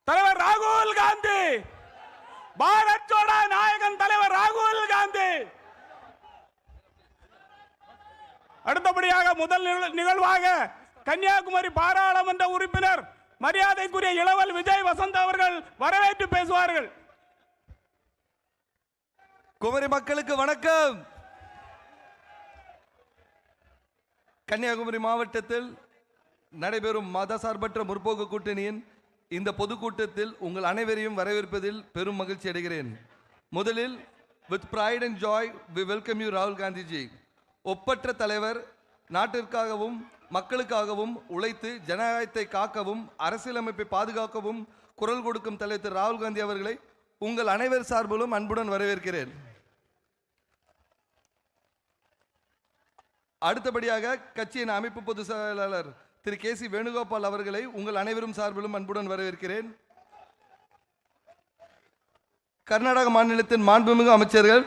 தலைவர் ராகுல் காந்தி, பாரத் ஜோடோ நாயகன் தலைவர் ராகுல் காந்தி. அடுத்தபடியாக முதல் நிகழ்வாக கன்னியாகுமரி பாராளுமன்ற உறுப்பினர் மரியாதைக்குரிய இளவல் விஜய் வசந்த் அவர்கள் வரவேற்று பேசுவார்கள். குமரி மக்களுக்கு வணக்கம். கன்னியாகுமரி மாவட்டத்தில் நடைபெறும் மதசார்பற்ற முற்போக்கு கூட்டணியின் இந்த பொதுக்கூட்டத்தில் உங்கள் அனைவரையும் வரவேற்பதில் பெரும் மகிழ்ச்சி அடைகிறேன். முதலில் with pride and joy we welcome you ராகுல் காந்திஜி. ஒப்பற்ற தலைவர், நாட்டிற்காகவும் மக்களுக்காகவும் உழைத்து ஜனநாயகத்தை காக்கவும் அரசியலமைப்பை பாதுகாக்கவும் குரல் கொடுக்கும் தலைவர் திரு ராகுல் காந்தி அவர்களை உங்கள் அனைவர் சார்பிலும் அன்புடன் வரவேற்கிறேன். அடுத்தபடியாக கட்சியின் அமைப்பு பொதுச் செயலாளர் திரு கே.சி. வேணுகோபால் அவர்களை உங்கள் அனைவரும் சார்பிலும் அன்புடன் வரவேற்கிறேன். கர்நாடக மாநிலத்தின் மாண்புமிகு அமைச்சர்கள்,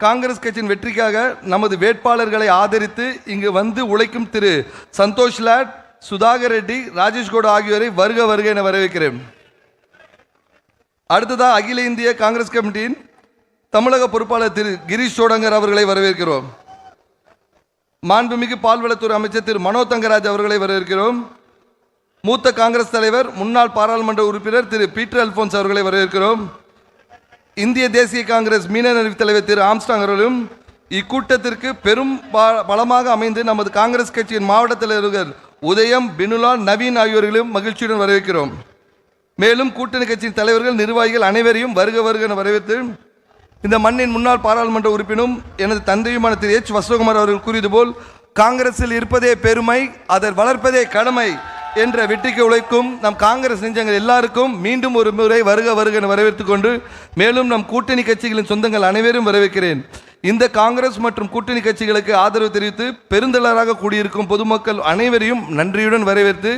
காங்கிரஸ் கட்சியின் வெற்றிக்காக நமது வேட்பாளர்களை ஆதரித்து இங்கு வந்து உழைக்கும் திரு சந்தோஷ் லாட், சுதாகர் ரெட்டி, ராஜேஷ் கவுடா ஆகியோரை வருக வருக என வரவேற்கிறேன். அடுத்ததாக அகில இந்திய காங்கிரஸ் கமிட்டியின் தமிழக பொறுப்பாளர் திரு கிரீஷ் சோடங்கர் அவர்களை வரவேற்கிறோம். மாண்புமிகு பால்வளத்துறை அமைச்சர் திரு மனோ தங்கராஜ் அவர்களை வரவேற்கிறோம். மூத்த காங்கிரஸ் தலைவர், முன்னாள் பாராளுமன்ற உறுப்பினர் திரு பீட்டர் அல்போன்ஸ் அவர்களை வரவேற்கிறோம். இந்திய தேசிய காங்கிரஸ் மீனவ தலைவர் திரு ஆம்ஸ்டாங் அவர்களும் இக்கூட்டத்திற்கு பெரும் பலமாக அமைந்து நமது காங்கிரஸ் கட்சியின் மாவட்ட தலைவர்கள் உதயம், பினுலால், நவீன் ஆகியோர்களும் மகிழ்ச்சியுடன் வரவேற்கிறோம். மேலும் கூட்டணி கட்சியின் தலைவர்கள், நிர்வாகிகள் அனைவரையும் வருக வருக என வரவேற்று இந்த மண்ணின் முன்னாள் பாராளுமன்ற உறுப்பினரும் எனது தந்தையுமான திரு எச். வசந்தகுமார் அவர்கள் கூறியது போல், காங்கிரஸில் இருப்பதே பெருமை, அதை வளர்ப்பதே கடமை என்ற வெற்றிக்கு உழைக்கும் நம் காங்கிரஸ் நெஞ்சங்கள் எல்லாருக்கும் மீண்டும் ஒரு முறை வருக வருக என வரவேற்றுக் கொண்டு, மேலும் நம் கூட்டணி கட்சிகளின் சொந்தங்கள் அனைவரும் வரவேற்கிறேன். இந்த காங்கிரஸ் மற்றும் கூட்டணி கட்சிகளுக்கு ஆதரவு தெரிவித்து பெருந்தளராக கூடியிருக்கும் பொதுமக்கள் அனைவரையும் நன்றியுடன் வரவேற்று,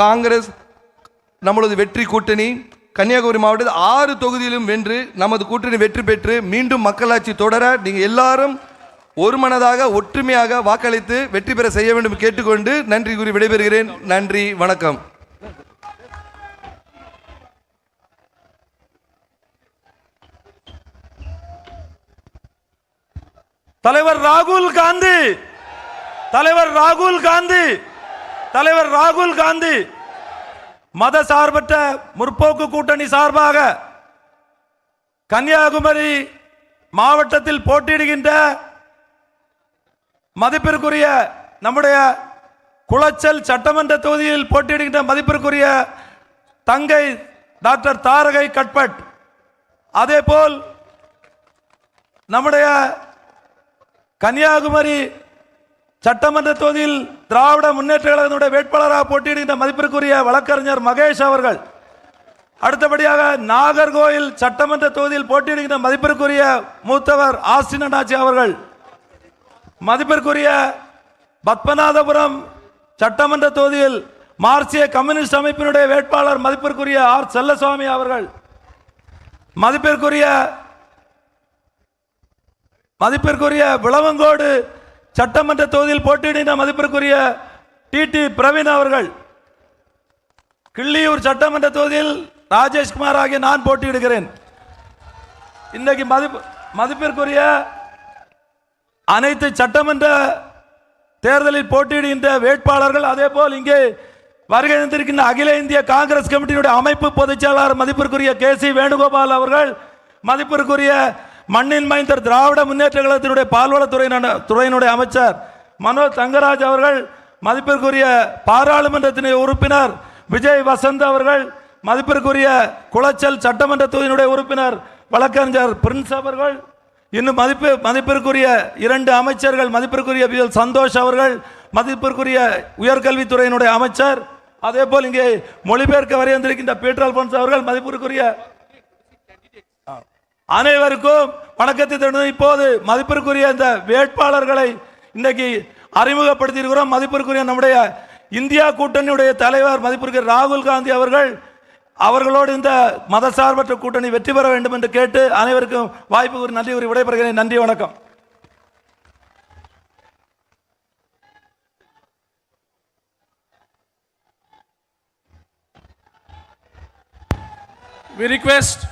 காங்கிரஸ் நம்மளது வெற்றி கூட்டணி கன்னியாகுமரி மாவட்டத்தில் 6 தொகுதியிலும் வென்று நமது கூட்டணி வெற்றி பெற்று மீண்டும் மக்களாட்சி தொடர நீங்கள் எல்லாரும் ஒரு மனதாக ஒற்றுமையாக வாக்களித்து வெற்றி பெற செய்ய வேண்டும் கேட்டுக்கொண்டு நன்றி கூறி விடைபெறுகிறேன். நன்றி, வணக்கம். தலைவர் ராகுல் காந்தி, தலைவர் ராகுல் காந்தி, தலைவர் ராகுல் காந்தி மத சார்பற்ற முற்போக்கு கூட்டணி சார்பாக கன்னியாகுமரி மாவட்டத்தில் போட்டியிடுகின்ற மதிப்பிற்குரிய நம்முடைய குளச்சல் சட்டமன்ற தொகுதியில் போட்டியிடுகின்ற மதிப்பிற்குரிய தங்கை டாக்டர் தாரகை கட்பட், அதேபோல் நம்முடைய கன்னியாகுமரி சட்டமன்ற தொகுதியில் திராவிட முன்னேற்ற கழகத்தினுடைய வேட்பாளராக போட்டியிடுகின்ற மதிப்பிற்குரிய வழக்கறிஞர் மகேஷ் அவர்கள், அடுத்தபடியாக நாகர்கோயில் சட்டமன்ற தொகுதியில் போட்டியிடுகின்ற மதிப்பிற்குரிய மூத்தவர் ஆஸ்டின் அண்ணாச்சி அவர்கள், மதிப்பிற்குரிய பத்மநாதபுரம் சட்டமன்ற தொகுதியில் மார்க்சிய கம்யூனிஸ்ட் அமைப்பினுடைய வேட்பாளர் மதிப்பிற்குரிய ஆர் செல்லசுவாமி அவர்கள், மதிப்பிற்குரிய விளவங்கோடு சட்டமன்ற தொகுதியில் போட்டியிடுகின்ற மதிப்பிற்குரிய டி பிரவீன் அவர்கள், கிள்ளியூர் சட்டமன்ற தொகுதியில் ராஜேஷ்குமார் ஆகிய நான் போட்டியிடுகிறேன். இன்றைக்கு மதிப்பிற்குரிய அனைத்து சட்டமன்ற தேர்தலில் போட்டியிடுகின்ற வேட்பாளர்கள், அதே போல் இங்கே வருகை தந்திருக்கின்ற அகில இந்திய காங்கிரஸ் கமிட்டியினுடைய அமைப்பு பொதுச் செயலாளர் மதிப்பிற்குரிய கே.சி. வேணுகோபால் அவர்கள், மதிப்பிற்குரிய மண்ணின் மைந்தர் திராவிட முன்னேற்ற கழகத்தினுடைய பால்வளத்துறையினுடைய அமைச்சர் மனோ தங்கராஜ் அவர்கள், மதிப்பிற்குரிய பாராளுமன்றத்தின் உறுப்பினர் விஜய் வசந்த் அவர்கள், மதிப்பிற்குரிய குளச்சல் சட்டமன்ற தொகுதியினுடைய உறுப்பினர் வழக்கறிஞர் பிரின்ஸ் அவர்கள், இன்னும் மதிப்பிற்குரிய 2 அமைச்சர்கள், மதிப்பிற்குரிய சந்தோஷ் அவர்கள், மதிப்பிற்குரிய உயர்கல்வித்துறையினுடைய அமைச்சர், அதே போல் இங்கே மொழிபெயர்க்க வரை வந்திருக்கின்ற பீட்டர் அல்போன்ஸ் அவர்கள், மதிப்பிற்குரிய அனைவருக்கும் வணக்கத்தை தெரிவித்து இப்போது மதிப்பிற்குரிய இந்த வேட்பாளர்களை இன்றைக்கு அறிமுகப்படுத்தியிருக்கிறோம். மதிப்பிற்குரிய நம்முடைய இந்தியா கூட்டணியுடைய தலைவர் மதிப்பிற்குரிய ராகுல் காந்தி அவர்களோடு இந்த மதசார்பற்ற கூட்டணி வெற்றி பெற வேண்டும் என்று கேட்டு அனைவருக்கும் வாய்ப்பு கூறி நன்றி கூறி விடைபெறுகிறேன். நன்றி, வணக்கம். we request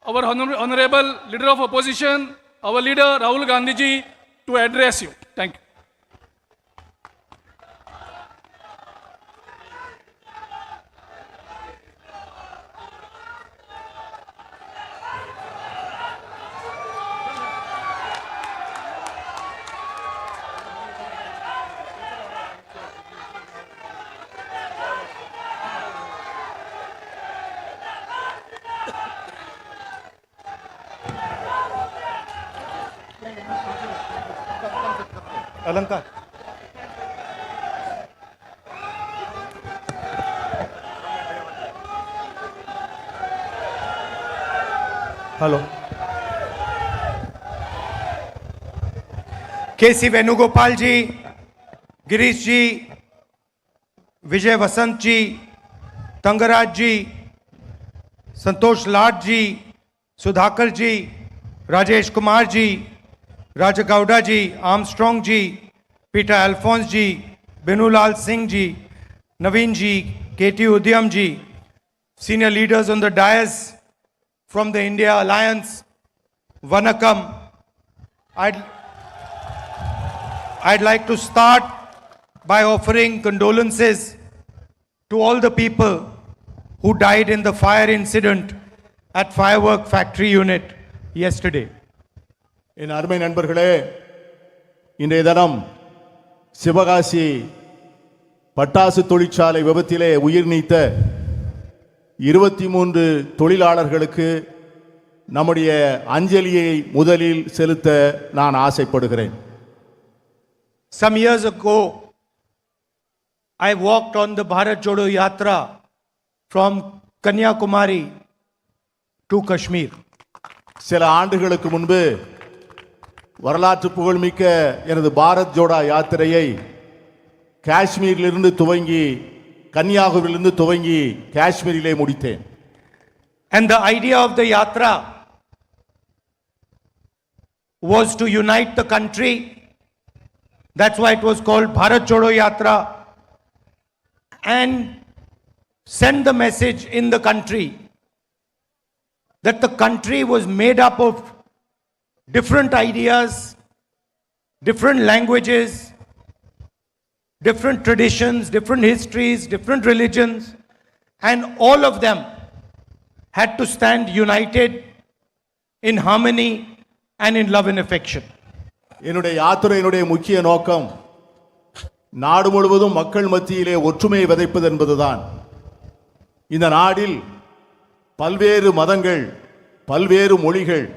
our honorable leader of opposition, our leader Rahul Gandhi ji, to address you. Thank you. अलंकार हेलो केसी वेणुगोपाल जी, गिरीश जी, विजय वसंत जी, तंगराज जी, संतोष लाड जी, सुधाकर जी, राजेश कुमार जी, राजगौड़ा जी, आर्मस्ट्रॉन्ग जी, पीटर अल्फोंस जी, बिनूलाल सिंह जी, नवीन जी, केटी उद्यम जी, senior leaders on the dais from the India Alliance, Vanakkam. I'd like to start by offering condolences to all the people who died in the fire incident at Firework Factory Unit yesterday. என் அருமை நண்பர்களே, இன்றைய தினம் சிவகாசி பட்டாசு தொழிற்சாலை விபத்திலே உயிர் நீத்த 23 தொழிலாளர்களுக்கு நம்முடைய அஞ்சலியை முதலில் செலுத்த நான் ஆசைப்படுகிறேன். Some years ago, I walked on the Bharat Jodo Yatra from Kanyakumari to Kashmir. சில ஆண்டுகளுக்கு முன்பு வரலாற்று புகழ்மிக்க எனது பாரத் ஜோடா யாத்திரையை காஷ்மீரிலிருந்து துவங்கி கன்னியாகுமரியிலிருந்து துவங்கி காஷ்மீரிலே முடித்தேன். And the idea of the yatra was to unite the country. That's why it was called Bharat Jodo Yatra, and send the message in the country that the country was made up of different ideas, different languages, different traditions, different histories, different religions, and all of them had to stand united in harmony and in love and affection. என்னுடைய யாத்திரையினுடைய முக்கிய நோக்கம் நாடு முழுவதும் மக்கள் மத்தியிலே ஒற்றுமையை விதைப்பது என்பதுதான். இந்த நாடில் பல்வேறு மதங்கள், பல்வேறு மொழிகள்,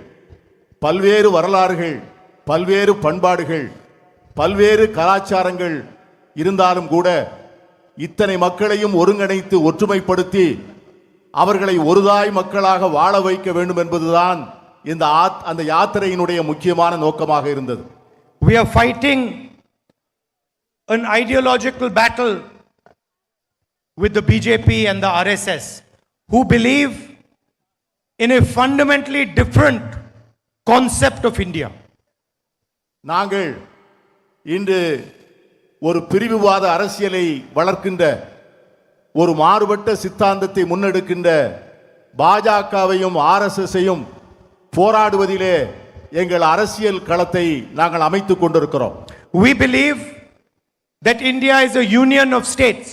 பல்வேறு வரலாறுகள், பல்வேறு பண்பாடுகள், பல்வேறு கலாச்சாரங்கள் இருந்தாலும் கூட இத்தனை மக்களையும் ஒருங்கிணைத்து ஒற்றுமைப்படுத்தி அவர்களை ஒருதாய் மக்களாக வாழ வைக்க வேண்டும் என்பதுதான் அந்த யாத்திரையினுடைய முக்கியமான நோக்கமாக இருந்தது. We are fighting an ideological battle with the BJP and the RSS, who believe in a fundamentally different concept of India. நாங்கள் இன்று ஒரு பிரிவுவாத அரசியலை வளர்க்கின்ற ஒரு மாறுபட்ட சித்தாந்தத்தை முன்னெடுக்கின்ற பாஜகவையும் ஆர்எஸ்எஸ்ஸையும் போராடுவதிலே எங்கள் அரசியல் களத்தை நாங்கள் அமைத்துக் கொண்டிருக்கிறோம். We believe that India is a union of states.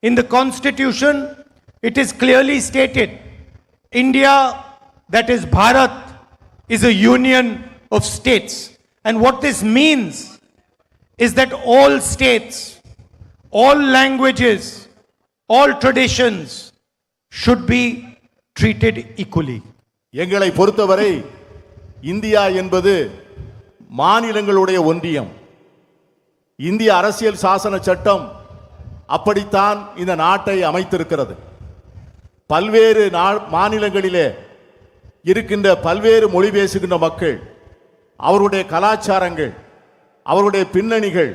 In the constitution, it is clearly stated, India, that is Bharat, is a union of states. And what this means is that all states, all languages, all traditions should be treated equally. எங்களை பொறுத்தவரை India என்பது மாநிலங்களுடைய ஒன்றியம். இந்திய அரசியல் சாசன சட்டம் அப்படித்தான் இந்த நாட்டை அமைத்திருக்கிறது. பல்வேறு மாநிலங்களிலே இருக்கின்ற பல்வேறு மொழி பேசுகின்ற மக்கள், அவருடைய கலாச்சாரங்கள், அவருடைய பின்னணிகள்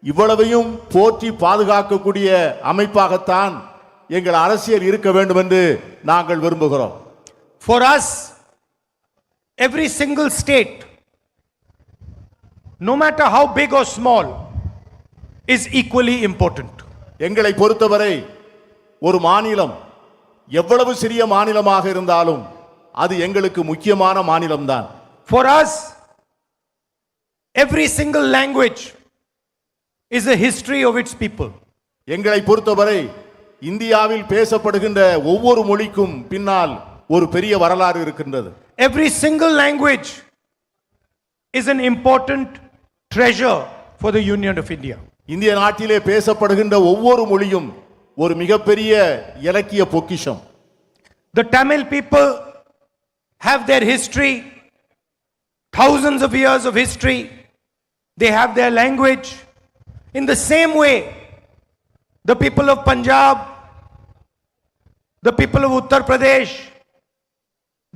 இவ்வளவையும் போற்றி பாதுகாக்கக்கூடிய அமைப்பாகத்தான் எங்கள் அரசியல் இருக்க வேண்டும் என்று நாங்கள் விரும்புகிறோம். For us, every single state, no matter how big or small, is equally important. எங்களை பொறுத்தவரை ஒரு மாநிலம் எவ்வளவு சிறிய மாநிலமாக இருந்தாலும் அது எங்களுக்கு முக்கியமான மாநிலம்தான். For us, every single language is a history of its people. எங்களை பொறுத்தவரை இந்தியாவில் பேசப்படுகின்ற ஒவ்வொரு மொழிக்கும் பின்னால் ஒரு பெரிய வரலாறு இருக்கின்றது. Every single language is an important treasure for the Union of India. இந்திய நாட்டிலே பேசப்படுகின்ற ஒவ்வொரு மொழியும் ஒரு மிகப்பெரிய இலக்கிய பொக்கிஷம். The Tamil people have their history, thousands of years of history. They have their language. In the same way, the people of Punjab, the people of Uttar Pradesh,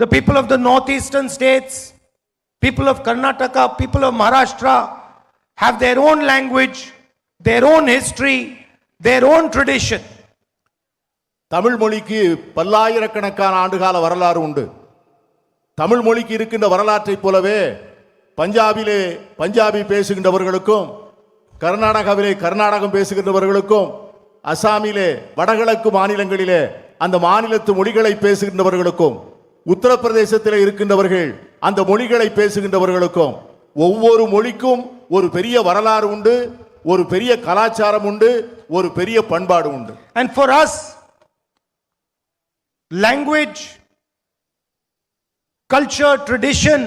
the people of the northeastern states, people of Karnataka, people of Maharashtra have their own language, their own history, their own tradition. Tamil மொழிக்கு பல்லாயிரக்கணக்கான ஆண்டுகால வரலாறு உண்டு. தமிழ் மொழிக்கு இருக்கின்ற வரலாற்றைப் போலவே பஞ்சாபிலே பஞ்சாபி பேசுகின்றவர்களுக்கும், கர்நாடகாவிலே கர்நாடகம் பேசுகின்றவர்களுக்கும், அசாமிலே வடகிழக்கு மாநிலங்களிலே அந்த மாநிலத்து மொழிகளை பேசுகின்றவர்களுக்கும், உத்தரப்பிரதேசத்தில் இருக்கின்றவர்கள் அந்த மொழிகளை பேசுகின்றவர்களுக்கும் ஒவ்வொரு மொழிக்கும் ஒரு பெரிய வரலாறு உண்டு, ஒரு பெரிய கலாச்சாரம் உண்டு, ஒரு பெரிய பண்பாடு உண்டு. And for us, language, culture, tradition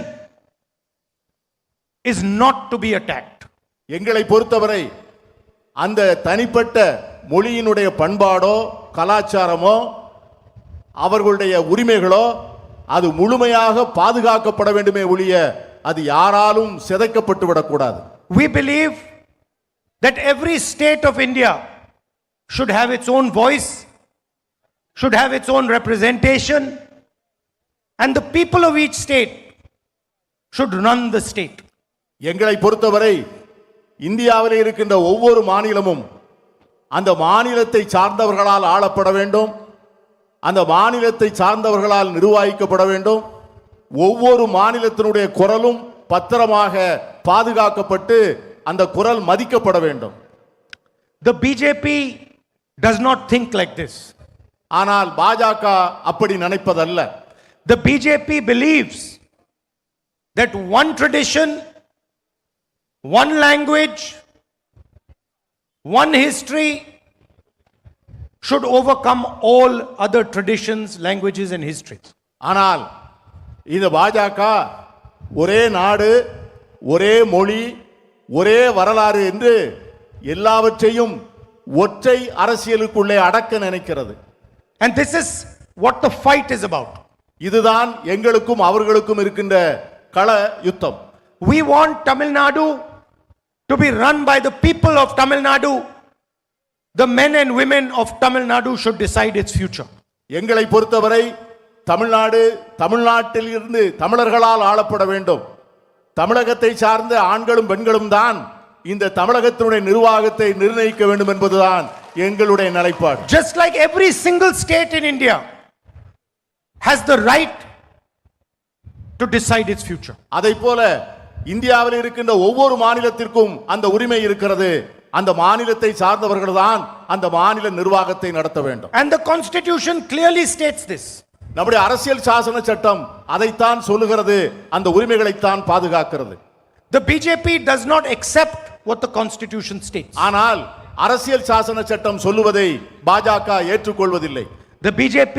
is not to be attacked. எங்களை பொறுத்தவரை அந்த தனிப்பட்ட மொழியினுடைய பண்பாடோ கலாச்சாரமோ அவர்களுடைய உரிமைகளோ அது முழுமையாக பாதுகாக்கப்பட வேண்டுமே ஒழிய அது யாராலும் சிதைக்கப்பட்டு விடக்கூடாது. We believe that every state of India should have its own voice, should have its own representation, and the people of each state should run the state. எங்களை பொறுத்தவரை இந்தியாவில் இருக்கின்ற ஒவ்வொரு மாநிலமும் அந்த மாநிலத்தை சார்ந்தவர்களால் ஆளப்பட வேண்டும், அந்த மாநிலத்தை சார்ந்தவர்களால் நிர்வகிக்கப்பட வேண்டும். ஒவ்வொரு மாநிலத்தினுடைய குரலும் பத்திரமாக பாதுகாக்கப்பட்டு அந்த குரல் மதிக்கப்பட வேண்டும். The BJP does not think like this. ஆனால் பாஜக அப்படி நினைப்பதல்ல. The BJP believes that one tradition, one language, one history should overcome all other traditions, languages and histories. ஆனால் இந்த பாஜக ஒரே நாடு, ஒரே மொழி, ஒரே வரலாறு என்று எல்லாவற்றையும் ஒற்றை அரசியலுக்குள்ளே அடக்க நினைக்கிறது. And this is what the fight is about. இதுதான் எங்களுக்கும் அவர்களுக்கும் இருக்கின்ற கள யுத்தம். We want Tamil Nadu to be run by the people of Tamil Nadu. The men and women of Tamil Nadu should decide its future. எங்களை பொறுத்தவரை தமிழ்நாடு தமிழ்நாட்டில் இருந்து தமிழர்களால் ஆளப்பட வேண்டும். தமிழகத்தை சார்ந்த ஆண்களும் பெண்களும் தான் இந்த தமிழகத்தினுடைய நிர்வாகத்தை நிர்ணயிக்க வேண்டும் என்பதுதான் எங்களுடைய நிலைப்பாடு. Just like every single state in India has the right to decide its future. அதைப்போல இந்தியாவில் இருக்கின்ற ஒவ்வொரு மாநிலத்திற்கும் அந்த உரிமை இருக்கிறது. அந்த மாநிலத்தை சார்ந்தவர்கள் தான் அந்த மாநில நிர்வாகத்தை நடத்த வேண்டும். And the constitution clearly states this. நம்முடைய அரசியல் சாசன சட்டம் அதைத்தான் சொல்லுகிறது, அந்த உரிமைகளைத்தான் பாதுகாக்கிறது. The BJP does not accept what the constitution states. ஆனால் அரசியல் சாசன சட்டம் சொல்லுவதை பாஜக ஏற்றுக்கொள்வதில்லை. The BJP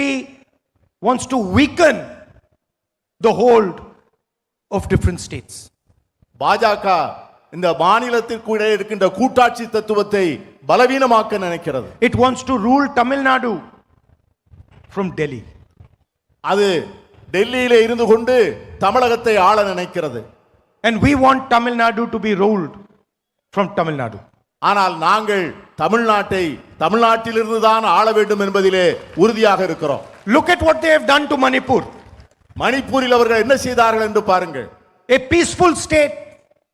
wants to weaken the hold of different states. பாஜக இந்த மாநிலத்திற்குள்ளே இருக்கின்ற கூட்டாட்சி தத்துவத்தை பலவீனமாக்க நினைக்கிறது. It wants to rule Tamil Nadu from Delhi. அது டெல்லியிலே இருந்து கொண்டு தமிழகத்தை ஆள நினைக்கிறது. And we want Tamil Nadu to be ruled from Tamil Nadu. ஆனால் நாங்கள் தமிழ்நாட்டை தமிழ்நாட்டிலிருந்து தான் ஆள வேண்டும் என்பதிலே உறுதியாக இருக்கிறோம். Look at what they have done to Manipur. மணிப்பூரில் அவர்கள் என்ன செய்தார்கள் என்று பாருங்கள். A peaceful state.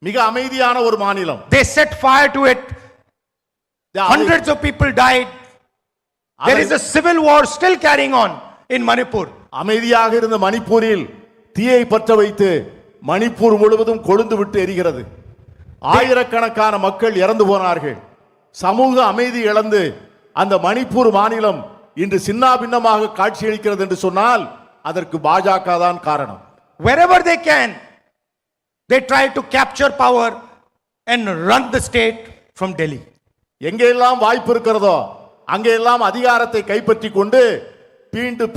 மிக அமைதியான ஒரு மாநிலம். They set fire to it. Hundreds of people died. There is a civil war still carrying on in Manipur. அமைதியாக இருந்த மணிப்பூரில் தீயை பற்ற வைத்து மணிப்பூர் முழுவதும் கொழுந்து விட்டு எரிகிறது. ஆயிரக்கணக்கான மக்கள் இறந்து போனார்கள். சமூக அமைதி இழந்து அந்த மணிப்பூர் மாநிலம் இன்று சின்னாபின்னமாக காட்சியளிக்கிறது என்று சொன்னால் அதற்கு பாஜக தான் காரணம். Wherever they can, they try to capture power and run the state from Delhi. எங்கெல்லாம் வாய்ப்பு இருக்கிறதோ அங்கெல்லாம் அதிகாரத்தை கைப்பற்றி கொண்டு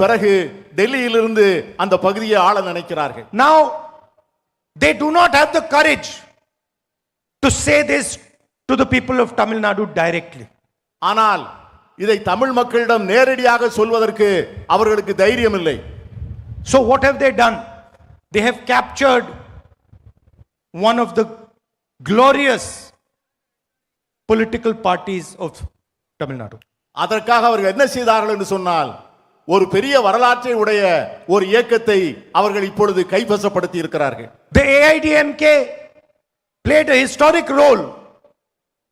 பிறகு டெல்லியிலிருந்து அந்த பகுதியை ஆள நினைக்கிறார்கள். Now, they do not have the courage to say this to the people of Tamil Nadu directly. ஆனால் இதை தமிழ் மக்களிடம் நேரடியாக சொல்வதற்கு அவர்களுக்கு தைரியம் இல்லை. So what have they done? They have captured one of the glorious political parties of Tamil Nadu. அதற்காக அவர்கள் என்ன செய்தார்கள் என்று சொன்னால் ஒரு பெரிய வரலாற்றை உடைய ஒரு இயக்கத்தை அவர்கள் இப்பொழுது கைவசப்படுத்தி இருக்கிறார்கள். The AIDMK played a historic role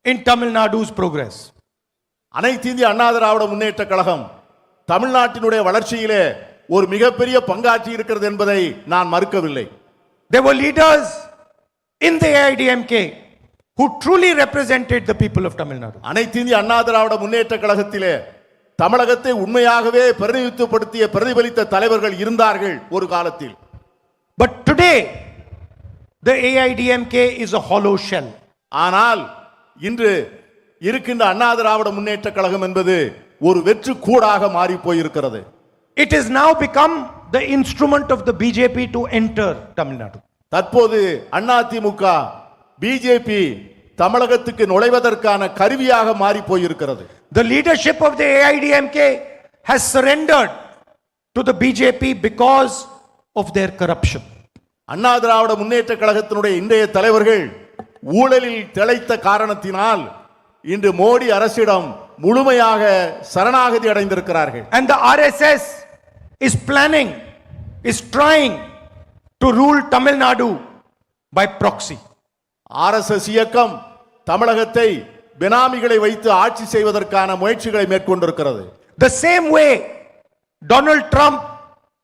in Tamil Nadu's progress. அனைத்து இந்திய அண்ணா திராவிட முன்னேற்ற கழகம் தமிழ்நாட்டினுடைய வளர்ச்சியிலே ஒரு மிகப்பெரிய பங்காற்றி இருக்கிறது என்பதை நான் மறுக்கவில்லை. There were leaders in the AIDMK who truly represented the people of Tamil Nadu. அனைத்து இந்திய அண்ணா திராவிட முன்னேற்ற கழகத்திலே தமிழகத்தை உண்மையாகவே பிரதிபலித்த தலைவர்கள் இருந்தார்கள் ஒரு காலத்தில். But today, the AIDMK is a hollow shell. ஆனால் இன்று இருக்கின்ற அண்ணா திராவிட முன்னேற்ற கழகம் என்பது ஒரு வெற்று கூடாக மாறி போயிருக்கிறது. It has now become the instrument of the BJP to enter Tamil Nadu. தற்போது அதிமுக பிஜேபி தமிழகத்துக்கு நுழைவதற்கான கருவியாக மாறி போயிருக்கிறது. The leadership of the AIDMK has surrendered to the BJP because of their corruption. Anna Dravida Munnetra கழகத்தினுடைய இன்றைய தலைவர்கள் ஊழலில் திளைத்த காரணத்தினால் இன்று மோடி அரசிடம் முழுமையாக சரணாகதி அடைந்திருக்கிறார்கள். And the RSS is planning, is trying to rule Tamil Nadu by proxy. RSS இயக்கம் தமிழகத்தை பெனாமிகளை வைத்து ஆட்சி செய்வதற்கான முயற்சிகளை மேற்கொண்டிருக்கிறது. The same way Donald Trump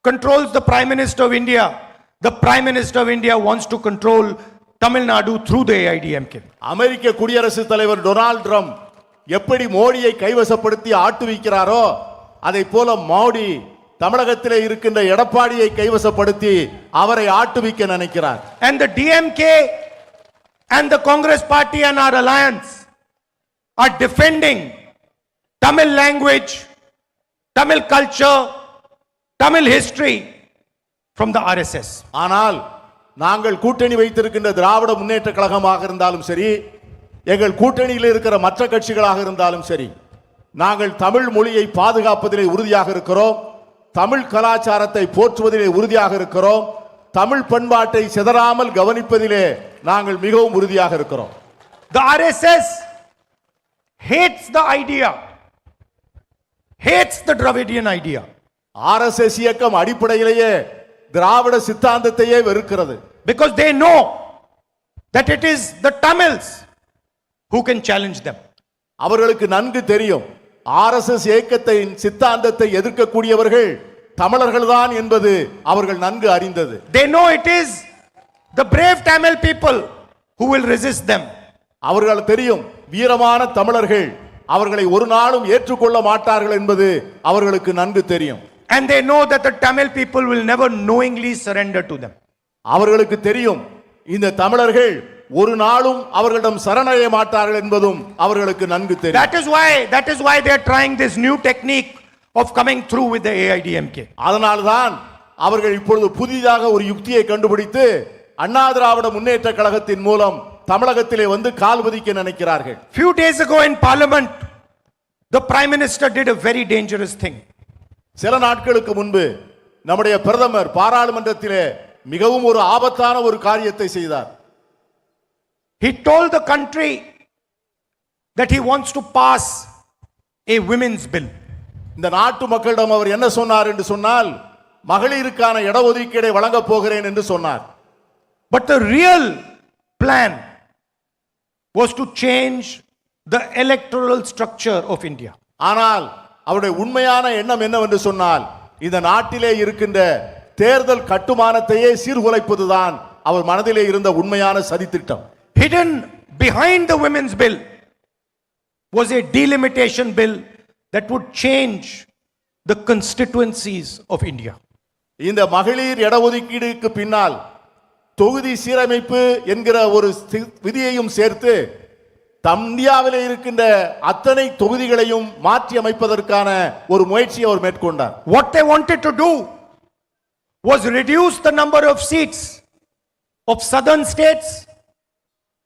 controls the Prime Minister of India, the Prime Minister of India wants to control Tamil Nadu through the AIDMK. அமெரிக்க குடியரசுத் தலைவர் Donald Trump எப்படி மோடியை கைவசப்படுத்தி ஆட்டுவிக்கிறாரோ அதை போல மோடி தமிழகத்திலே இருக்கின்ற எடப்பாடியை கைவசப்படுத்தி அவரை ஆட்டுவிக்க நினைக்கிறார். And the DMK and the Congress party and our alliance are defending Tamil language, Tamil culture, Tamil history from the RSS. ஆனால் நாங்கள் கூட்டணி வைத்திருக்கின்ற திராவிட முன்னேற்ற கழகமாக இருந்தாலும் சரி, எங்கள் கூட்டணியில் இருக்கிற மற்ற கட்சிகளாக இருந்தாலும் சரி, நாங்கள் தமிழ் மொழியை பாதுகாப்பதிலே உறுதியாக இருக்கிறோம், தமிழ் கலாச்சாரத்தை போற்றுவதிலே உறுதியாக இருக்கிறோம், தமிழ் பண்பாட்டை சிதறாமல் கவனிப்பதிலே நாங்கள் மிகவும் உறுதியாக இருக்கிறோம். The RSS hates the idea, hates the Dravidian idea. RSS இயக்கம் அடிப்படையிலேயே திராவிட சித்தாந்தத்தையே வெறுக்கிறது. Because they know that it is the Tamils who can challenge them. அவர்களுக்கு நன்கு தெரியும் RSS இயக்கத்தின் சித்தாந்தத்தை எதிர்க்கக்கூடியவர்கள் தமிழர்கள்தான் என்பது அவர்கள் நன்கு அறிந்தது. They know it is the brave Tamil people who will resist them. அவர்கள் தெரியும் வீரமான தமிழர்கள் அவர்களை ஒரு நாளும் ஏற்றுக்கொள்ள மாட்டார்கள் என்பது அவர்களுக்கு நன்கு தெரியும். And they know that the Tamil people will never knowingly surrender to them. அவர்களுக்கு தெரியும் இந்த தமிழர்கள் ஒரு நாளும் அவர்களிடம் சரணடைய மாட்டார்கள் என்பதும் அவர்களுக்கு நன்கு தெரியும். That is why they are trying this new technique of coming through with the AIDMK. அதனால்தான் அவர்கள் இப்பொழுது புதிதாக ஒரு யுக்தியை கண்டுபிடித்து அண்ணா திராவிட முன்னேற்ற கழகத்தின் மூலம் தமிழகத்திலே வந்து கால் பதிக்க நினைக்கிறார்கள். Few days ago in Parliament, the Prime Minister did a very dangerous thing. சில நாட்களுக்கு முன்பு நம்முடைய பிரதமர் பாராளுமன்றத்திலே மிகவும் ஒரு ஆபத்தான ஒரு காரியத்தை செய்தார். He told the country that he wants to pass a women's bill. இந்த நாட்டு மக்களிடம் அவர் என்ன சொன்னார் என்று சொன்னால் மகளிருக்கான இடஒதுக்கீடை வழங்க போகிறேன் என்று சொன்னார். But the real plan was to change the electoral structure of India. ஆனால் அவருடைய உண்மையான எண்ணம் என்னவென்று சொன்னால் இந்த நாட்டிலே இருக்கின்ற தேர்தல் கட்டுமானத்தையே சீர்குலைப்பதுதான் அவர் மனதிலே இருந்த உண்மையான சதித்திட்டம். Hidden behind the women's bill was a delimitation bill that would change the constituencies of India. இந்த மகளிர் இடஒதுக்கீடுக்கு பின்னால் தொகுதி சீரமைப்பு என்கிற ஒரு விதியையும் சேர்த்து இந்தியாவிலே இருக்கின்ற அத்தனை தொகுதிகளையும் மாற்றி அமைப்பதற்கான ஒரு முயற்சியை அவர் மேற்கொண்டார். What they wanted to do was reduce the number of seats of southern states,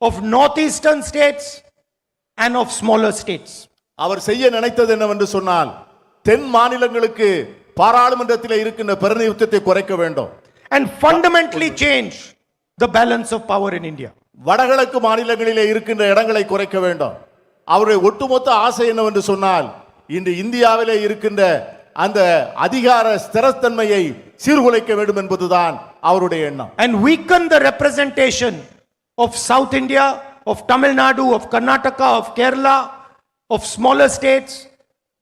of northeastern states, and of smaller states. அவர் செய்ய நினைத்தது என்னவென்று சொன்னால் தென் மாநிலங்களுக்கு பாராளுமன்றத்தில் இருக்கின்ற பிரதிநிதித்துவத்தை குறைக்க வேண்டும். And fundamentally change the balance of power in India. வடகிழக்கு மாநிலங்களிலே இருக்கின்ற இடங்களை குறைக்க வேண்டும். அவருடைய ஒட்டுமொத்த ஆசை என்னவென்று சொன்னால் இன்று இந்தியாவிலே இருக்கின்ற அந்த அதிகார ஸ்திரத்தன்மையை சீர்குலைக்க வேண்டும் என்பதுதான் அவருடைய எண்ணம். And weaken the representation of South India, of Tamil Nadu, of Karnataka, of Kerala, of smaller states,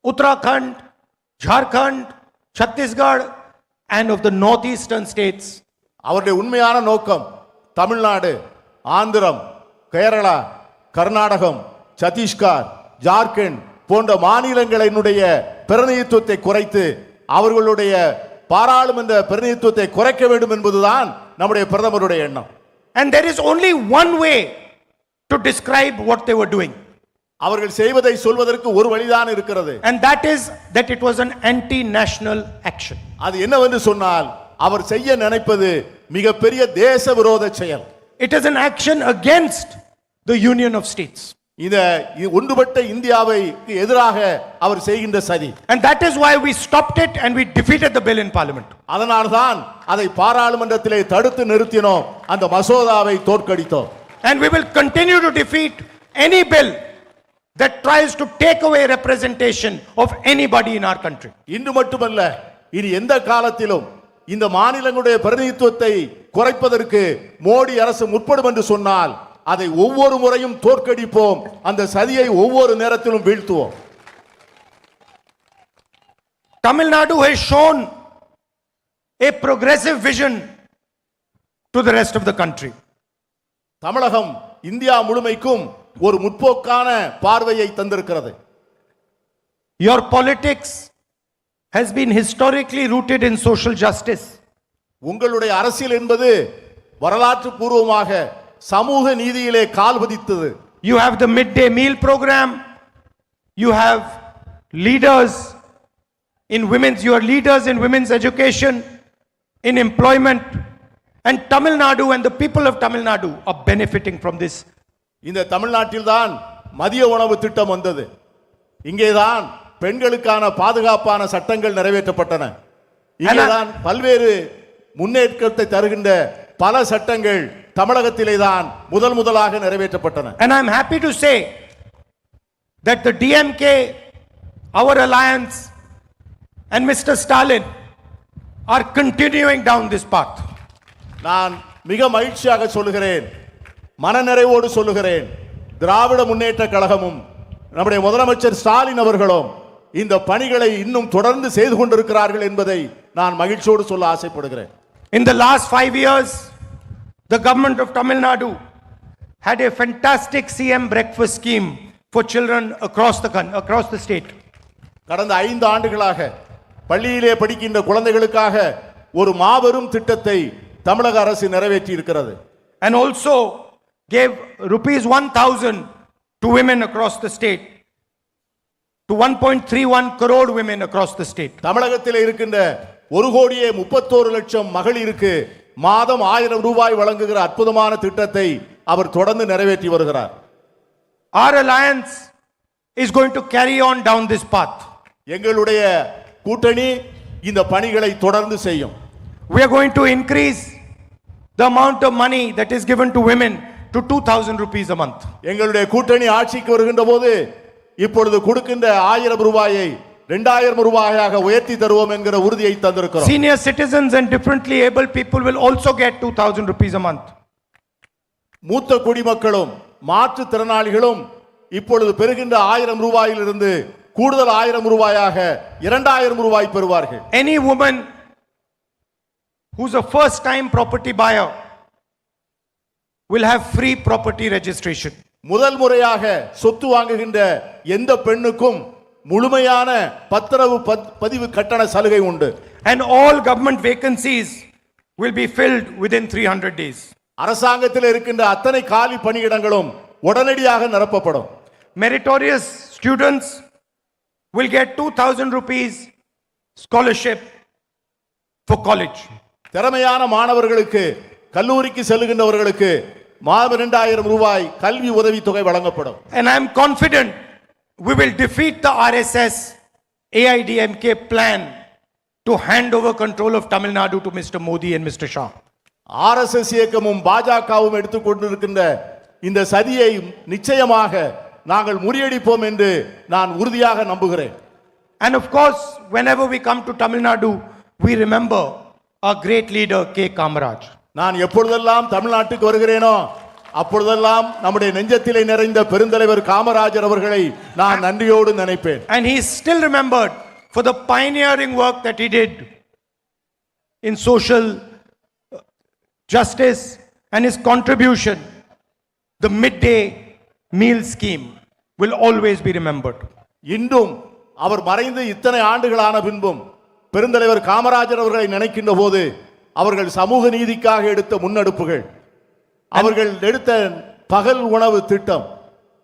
Uttarakhand, Jharkhand, Chhattisgarh, and of the northeastern states. அவருடைய உண்மையான நோக்கம் தமிழ்நாடு, ஆந்திரம், கேரளா, கர்நாடகம், சத்தீஸ்கர், ஜார்க்கண்ட் போன்ற மாநிலங்களினுடைய பிரதிநிதித்துவத்தை குறைத்து அவர்களுடைய பாராளுமன்ற பிரதிநிதித்துவத்தை குறைக்க வேண்டும் என்பதுதான் நம்முடைய பிரதமருடைய எண்ணம். And there is only one way to describe what they were doing. அவர்கள் செய்வதை சொல்வதற்கு ஒரு வழிதான் இருக்கிறது. And that is that it was an anti-national action. அது என்னவென்று சொன்னால் அவர் செய்ய நினைப்பது மிகப்பெரிய தேச விரோத செயல். It is an action against the union of states. இந்த ஒன்றுபட்ட இந்தியாவை எதிராக அவர் செய்கின்ற சதி. And that is why we stopped it and we defeated the bill in parliament. அதனால்தான் அதை பாராளுமன்றத்திலே தடுத்து நிறுத்தினோம், அந்த மசோதாவை தோற்கடித்தோம். And we will continue to defeat any bill that tries to take away representation of anybody in our country. இன்று மட்டுமல்ல, இனி எந்த காலத்திலும் இந்த மாநிலங்களுடைய பிரதிநிதித்துவத்தை குறைப்பதற்கு மோடி அரசு முற்படும் என்று சொன்னால் அதை ஒவ்வொரு முறையும் தோற்கடிப்போம், அந்த சதியை ஒவ்வொரு நேரத்திலும் வீழ்த்துவோம். Tamil Nadu has shown a progressive vision to the rest of the country. Tamilagam India முழுமைக்கும் ஒரு முற்போக்கான பார்வையை தந்திருக்கிறது. Your politics has been historically rooted in social justice. உங்களுடைய அரசியல் என்பது வரலாற்று பூர்வமாக சமூக நீதியிலே கால் பதித்தது. You have the midday meal program. You have leaders in women's, you are leaders in women's education, in employment. And Tamil Nadu and the people of Tamil Nadu are benefiting from this. இந்த தமிழ்நாட்டில்தான் மதிய உணவு திட்டம் வந்தது. இங்கேதான் பெண்களுக்கான பாதுகாப்பான சட்டங்கள் நிறைவேற்றப்பட்டன. இங்கேதான் பல்வேறு முன்னேற்றத்தை தருகின்ற பல சட்டங்கள் தமிழகத்திலே தான் முதலாக நிறைவேற்றப்பட்டன. And I am happy to say that the DMK, our alliance, and Mr. Stalin are continuing down this path. நான் மிக மகிழ்ச்சியாக சொல்லுகிறேன், மனநிறைவோடு சொல்லுகிறேன், திராவிட முன்னேற்ற கழகமும் நம்முடைய முதலமைச்சர் ஸ்டாலின் அவர்களும் இந்த பணிகளை இன்னும் தொடர்ந்து செய்து கொண்டிருக்கிறார்கள் என்பதை நான் மகிழ்ச்சியோடு சொல்ல ஆசைப்படுகிறேன். In the last 5 years, the government of Tamil Nadu had a fantastic CM breakfast scheme for children across the state. கடந்த 5 ஆண்டுகளாக பள்ளியிலே படிக்கின்ற குழந்தைகளுக்காக ஒரு மாபெரும் திட்டத்தை தமிழக அரசு நிறைவேற்றி இருக்கிறது. And also gave rupees 1,000 to women across the state, to 1.31 crore women across the state. தமிழகத்தில் இருக்கின்ற 1,31,00,000 மகளிருக்கு மாதம் 1000 ரூபாய் வழங்குகிற அற்புதமான திட்டத்தை அவர் தொடர்ந்து நிறைவேற்றி வருகிறார். Our alliance is going to carry on down this path. எங்களுடைய கூட்டணி இந்த பணிகளை தொடர்ந்து செய்யும். We are going to increase the amount of money that is given to women to 2,000 rupees a month. எங்களுடைய கூட்டணி ஆட்சிக்கு வருகின்ற போது இப்பொழுது கொடுக்கின்ற 1000 ரூபாயை 2000 ரூபாயாக உயர்த்தி தருவோம் என்கிற உறுதியை தந்திருக்கிறோம். Senior citizens and differently able people will also get 2,000 rupees a month. மூத்த குடிமக்களும் மாற்றுத் திறனாளிகளும் இப்பொழுது பெறுகின்ற 1000 ரூபாயிலிருந்து கூடுதல் 1000 ரூபாயாக 2000 ரூபாய் பெறுவார்கள். Any woman who's a first time property buyer will have free property registration. முதல் முறையாக சொத்து வாங்குகின்ற எந்த பெண்ணுக்கும் முழுமையான பத்திரவு பதிவு கட்டண சலுகை உண்டு. And all government vacancies will be filled within 300 days. அரசாங்கத்தில் இருக்கின்ற அத்தனை காலி பணியிடங்களும் உடனடியாக நிரப்பப்படும். Meritorious students will get 2,000 rupees scholarship for college. திறமையான மாணவர்களுக்கு கல்லூரிக்கு செல்லுகின்றவர்களுக்கு மாதம் 2000 ரூபாய் கல்வி உதவித்தொகை வழங்கப்படும். And I am confident we will defeat the RSS AIDMK plan to hand over control of Tamil Nadu to Mr. Modi and Mr. Shah. RSS இயக்கமும் பாஜகவும் எடுத்துக்கொண்டிருக்கின்ற இந்த சதியை நிச்சயமாக நாங்கள் முறியடிப்போம் என்று நான் உறுதியாக நம்புகிறேன். And of course, whenever we come to Tamil Nadu, we remember our great leader K. Kamaraj. நான் எப்பொழுதெல்லாம் தமிழ்நாட்டுக்கு வருகிறேனோ அப்பொழுதெல்லாம் நம்முடைய நெஞ்சத்திலே நிறைந்த பெருந்தலைவர் காமராஜர் அவர்களை நான் நன்றியோடு நினைப்பேன். And he is still remembered for the pioneering work that he did in social justice and his contribution. The midday meal scheme will always be remembered. இன்றும் அவர் மறைந்து இத்தனை ஆண்டுகளான பின்பும் பெருந்தலைவர் காமராஜர் அவர்களை நினைக்கின்ற போது அவர்கள் சமூக நீதிக்காக எடுத்த முன்னெடுப்புகள், அவர்கள் எடுத்த பகல் உணவு திட்டம்,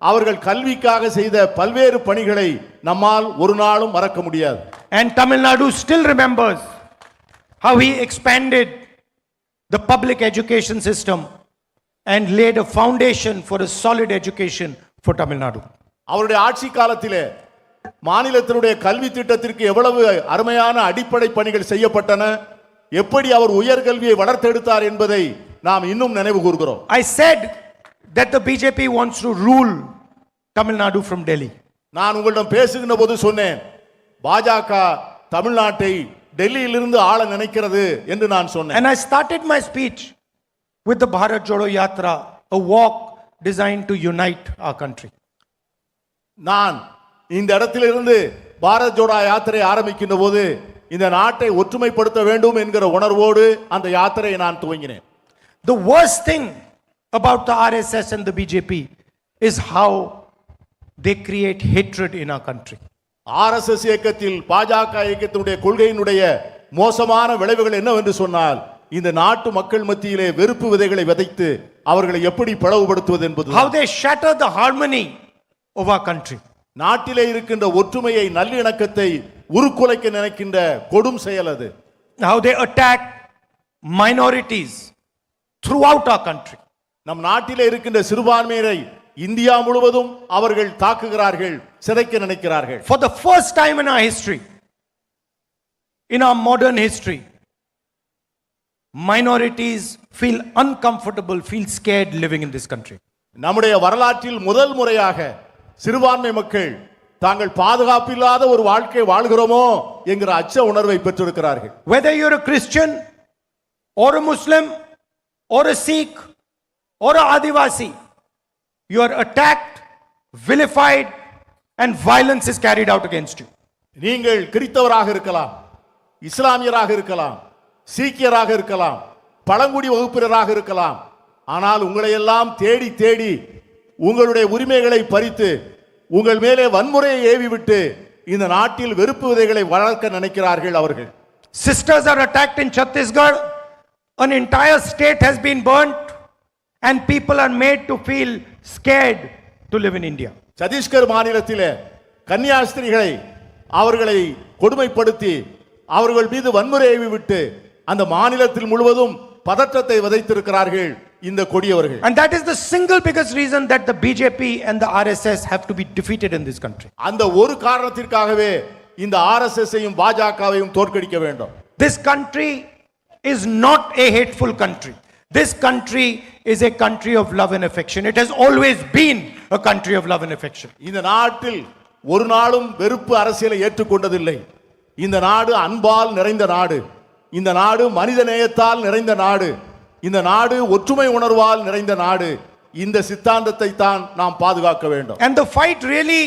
அவர்கள் கல்விக்காக செய்த பல்வேறு பணிகளை நம்மால் ஒரு நாளும் மறக்க முடியாது. And Tamil Nadu still remembers how he expanded the public education system and laid a foundation for a solid education for Tamil Nadu. அவருடைய ஆட்சி காலத்திலே மாநிலத்தினுடைய கல்வி திட்டத்திற்கு எவ்வளவு அருமையான அடிப்படை பணிகள் செய்யப்பட்டன, எப்படி அவர் உயர்கல்வியை வளர்த்தெடுத்தார் என்பதை நாம் இன்னும் நினைவு கூர்கிறோம். I said that the BJP wants to rule Tamil Nadu from Delhi. நான் உங்களிடம் பேசுகின்ற போது சொன்னேன், பாஜக தமிழ்நாட்டை டெல்லியிலிருந்து ஆள நினைக்கிறது என்று நான் சொன்னேன். And I started my speech with the Bharat Jodo Yatra, a walk designed to unite our country. நான் இந்த இடத்திலிருந்து பாரத் ஜோடோ யாத்திரை ஆரம்பிக்கின்ற போது இந்த நாட்டை ஒற்றுமைப்படுத்த வேண்டும் என்கிற உணர்வோடு அந்த யாத்திரையை நான் துவங்கினேன். The worst thing about the RSS and the BJP is how they create hatred in our country. RSS இயக்கத்தில் பாஜக இயக்கத்தினுடைய கொள்கையினுடைய மோசமான விளைவுகள் என்னவென்று சொன்னால் இந்த நாட்டு மக்கள் மத்தியிலே வெறுப்பு விதைகளை விதைத்து அவர்களை எப்படி பிளவுபடுத்துவது என்பது. How they shatter the harmony of our country. நாட்டிலே இருக்கின்ற ஒற்றுமையை நல்லிணக்கத்தை உருக்குலைக்க நினைக்கின்ற கொடும் செயல் அது. How they attack minorities throughout our country. நம் நாட்டிலே இருக்கின்ற சிறுபான்மையினரை இந்தியா முழுவதும் அவர்கள் தாக்குகிறார்கள், சிதைக்க நினைக்கிறார்கள். For the first time in our history, in our modern history, minorities feel uncomfortable, feel scared living in this country. நம்முடைய வரலாற்றில் முதல் முறையாக சிறுபான்மை மக்கள் தாங்கள் பாதுகாப்பில்லாத ஒரு வாழ்க்கை வாழ்கிறோமோ என்கிற அச்ச உணர்வை பெற்றிருக்கிறார்கள். Whether you're a Christian or a Muslim or a Sikh or a Adivasi, you are attacked, vilified and violence is carried out against you. நீங்கள் கிறிஸ்தவராக இருக்கலாம், இஸ்லாமியராக இருக்கலாம், சீக்கியராக இருக்கலாம், பழங்குடி வகுப்பினராக இருக்கலாம், ஆனால் உங்களை எல்லாம் தேடி தேடி உங்களுடைய உரிமைகளை பறித்து உங்கள் மேலே வன்முறையை ஏவி விட்டு இந்த நாட்டில் வெறுப்பு விதைகளை வளர்க்க நினைக்கிறார்கள் அவர்கள். Sisters are attacked in Chhattisgarh. An entire state has been burnt and people are made to feel scared to live in India. Chhattisgarh மாநிலத்திலே கன்னியாஸ்திரிகளை அவர்களை கொடுமைப்படுத்தி அவர்கள் மீது வன்முறை ஏவி விட்டு அந்த மாநிலத்தில் முழுவதும் பதற்றத்தை விதைத்திருக்கிறார்கள் இந்த கொடியவர்கள். And that is the single biggest reason that the BJP and the RSS have to be defeated in this country. அந்த ஒரு காரணத்திற்காகவே இந்த ஆர்எஸ்எஸ்ஸையும் பாஜகவையும் தோற்கடிக்க வேண்டும். This country is not a hateful country. This country is a country of love and affection. It has always been a country of love and affection. இந்த நாட்டில் ஒரு நாளும் வெறுப்பு அரசியலை ஏற்றுக்கொண்டதில்லை. இந்த நாடு அன்பால் நிறைந்த நாடு, இந்த நாடு மனித நேயத்தால் நிறைந்த நாடு, இந்த நாடு ஒற்றுமை உணர்வால் நிறைந்த நாடு. இந்த சித்தாந்தத்தை தான் நாம் பாதுகாக்க வேண்டும். And the fight really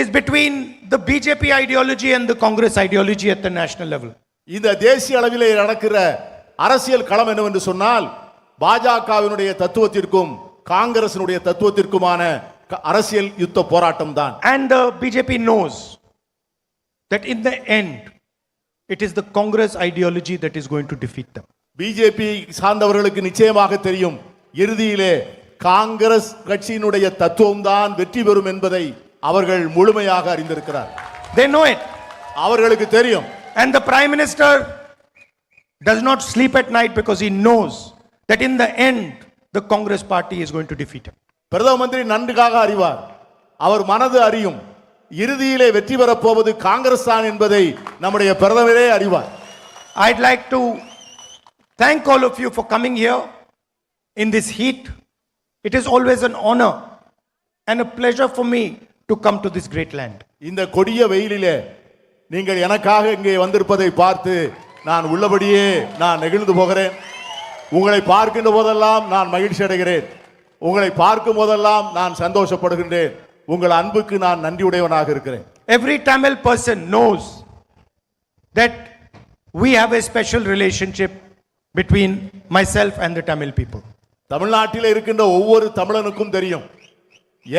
is between the BJP ideology and the Congress ideology at the national level. இந்த தேசிய அளவிலே நடக்கிற அரசியல் களம் என்னவென்று சொன்னால் பாஜகவினுடைய தத்துவத்திற்கும் காங்கிரசினுடைய தத்துவத்திற்குமான அரசியல் யுத்த போராட்டம் தான். And the BJP knows that in the end, it is the Congress ideology that is going to defeat them. BJP சார்ந்தவர்களுக்கு நிச்சயமாக தெரியும், இறுதியிலே காங்கிரஸ் கட்சியினுடைய தத்துவம் தான் வெற்றி பெறும் என்பதை அவர்கள் முழுமையாக அறிந்திருக்கிறார். They know it. அவர்களுக்கு தெரியும். And the Prime Minister does not sleep at night because he knows that in the end, the Congress party is going to defeat him. பிரதம மந்திரி நன்றாக அறிவார், அவர் மனது அறியும், இறுதியிலே வெற்றி பெறப் போவது காங்கிரஸ் தான் என்பதை நம்முடைய பிரதமரே அறிவார். I'd like to thank all of you for coming here in this heat. It is always an honor and a pleasure for me to come to this great land. இந்த கொடிய வெயிலிலே நீங்கள் எனக்காக இங்கே வந்திருப்பதை பார்த்து நான் உள்ளபடியே நான் நெகிழ்ந்து போகிறேன். உங்களை பார்க்கின்ற போதெல்லாம் நான் மகிழ்ச்சி அடைகிறேன். உங்களை பார்க்கும் போதெல்லாம் நான் சந்தோஷப்படுகின்றேன். உங்கள் அன்புக்கு நான் நன்றியுடையவனாக இருக்கிறேன். Every Tamil person knows that we have a special relationship between myself and the Tamil people. தமிழ்நாட்டில் இருக்கின்ற ஒவ்வொரு தமிழனுக்கும் தெரியும்,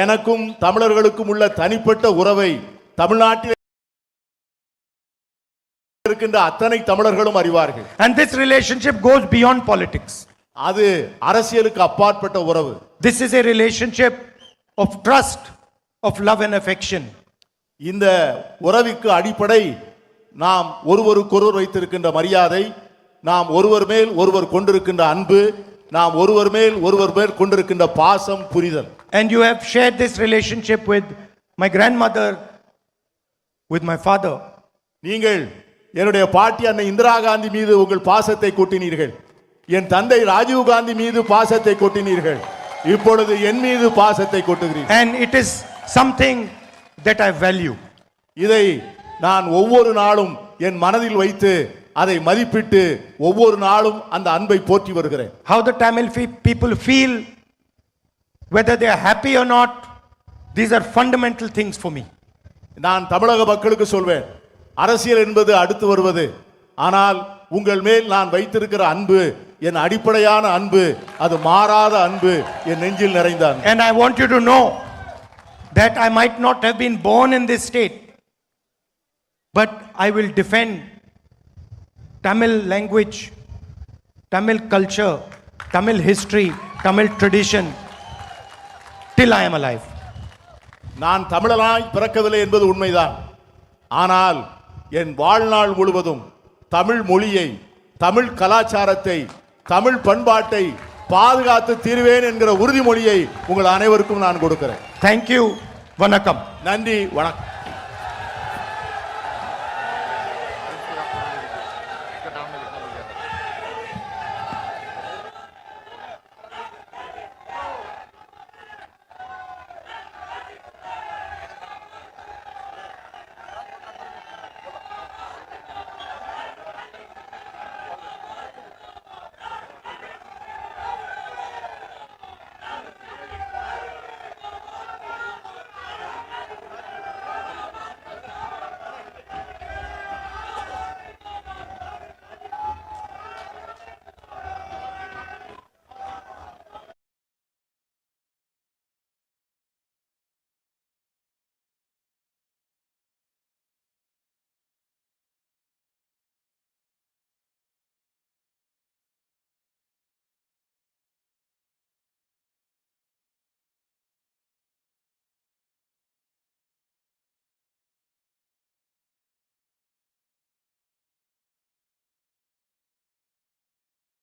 எனக்கும் தமிழர்களுக்கும் உள்ள தனிப்பட்ட உறவை தமிழ்நாட்டில் இருக்கின்ற அத்தனை தமிழர்களும் அறிவார்கள். And this relationship goes beyond politics. அது அரசியலுக்கு அப்பாற்பட்ட உறவு. This is a relationship of trust, of love and affection. இந்த உறவுக்கு அடிப்படை நாம் ஒருவருக்கொருவர் வைத்திருக்கின்ற மரியாதை, நாம் ஒருவர் மேல் ஒருவர் கொண்டிருக்கின்ற அன்பு, நாம் ஒருவர் மேல் கொண்டிருக்கின்ற பாசம், புரிதல். And you have shared this relationship with my grandmother, with my father. நீங்கள் என்னுடைய பாட்டி அன்னை இந்திரா காந்தி மீது உங்கள் பாசத்தை கொட்டினீர்கள். என் தந்தை ராஜீவ் காந்தி மீது பாசத்தை கொட்டினீர்கள். இப்பொழுது என் மீது பாசத்தை கொட்டுகிறீர்கள். And it is something that I value. இதை நான் ஒவ்வொரு நாளும் என் மனதில் வைத்து அதை மதிப்பிட்டு ஒவ்வொரு நாளும் அந்த அன்பை போற்றி வருகிறேன். How the Tamil people feel, whether they are happy or not, these are fundamental things for me. நான் தமிழக மக்களுக்கு சொல்வேன், அரசியல் என்பது அடுத்து வருவது, ஆனால் உங்கள் மேல் நான் வைத்திருக்கிற அன்பு என் அடிப்படையான அன்பு, அது மாறாத அன்பு, என் நெஞ்சில் நிறைந்த அன்பு. And I want you to know that I might not have been born in this state, but I will defend Tamil language, Tamil culture, Tamil history, Tamil tradition till I am alive. நான் தமிழனாய் பிறக்கவில்லை என்பது உண்மைதான், ஆனால் என் வாழ்நாள் முழுவதும் தமிழ் மொழியை, தமிழ் கலாச்சாரத்தை, தமிழ் பண்பாட்டை பாதுகாத்து தீர்வேன் என்கிற உறுதிமொழியை உங்கள் அனைவருக்கும் நான் கொடுக்கிறேன். Thank you. Vanakkam. நன்றி, வணக்கம்.